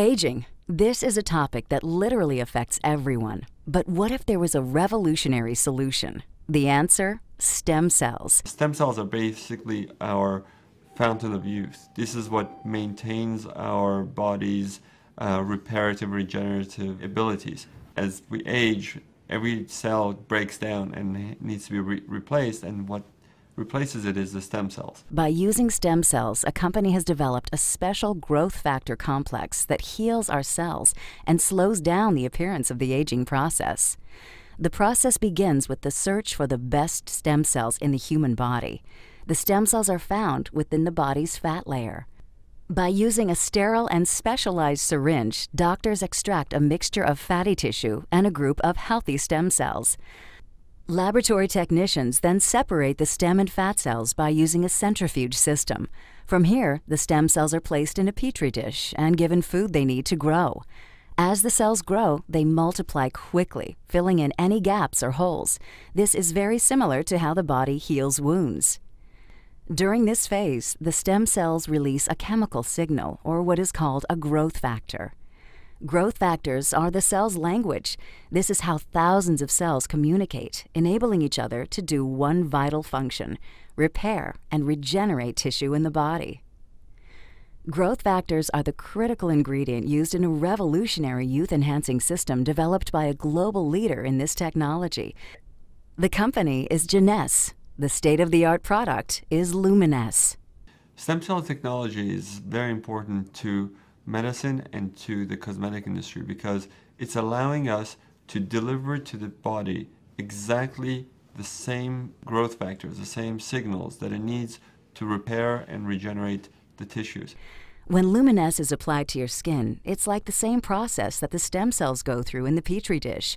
Aging. This is a topic that literally affects everyone. But what if there was a revolutionary solution? The answer? Stem cells. Stem cells are basically our fountain of youth. This is what maintains our body's reparative, regenerative abilities. As we age, every cell breaks down and needs to be replaced, and what replaces it is the stem cells. By using stem cells, a company has developed a special growth factor complex that heals our cells and slows down the appearance of the aging process. The process begins with the search for the best stem cells in the human body. The stem cells are found within the body's fat layer. By using a sterile and specialized syringe, doctors extract a mixture of fatty tissue and a group of healthy stem cells. Laboratory technicians then separate the stem and fat cells by using a centrifuge system. From here, the stem cells are placed in a petri dish and given food they need to grow. As the cells grow, they multiply quickly, filling in any gaps or holes. This is very similar to how the body heals wounds. During this phase, the stem cells release a chemical signal, or what is called a growth factor. Growth factors are the cell's language. This is how thousands of cells communicate, enabling each other to do one vital function: repair and regenerate tissue in the body. Growth factors are the critical ingredient used in a revolutionary youth-enhancing system developed by a global leader in this technology. The company is Genes. The state-of-the-art product is Luminesce. Stem cell technology is very important to medicine and to the cosmetic industry because it's allowing us to deliver to the body exactly the same growth factors, the same signals that it needs to repair and regenerate the tissues. When Luminesce is applied to your skin, it's like the same process that the stem cells go through in the petri dish.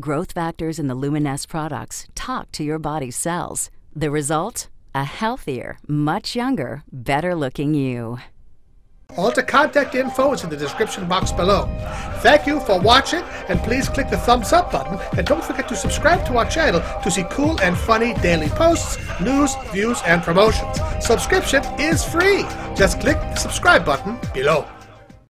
Growth factors in the Luminesce products talk to your body's cells. The result? A healthier, much younger, better-looking you. All the contact info is in the description box below. Thank you for watching, and please click the thumbs up button, and don't forget to subscribe to our channel to see cool and funny daily posts, news, views, and promotions. Subscription is free. Just click the subscribe button below.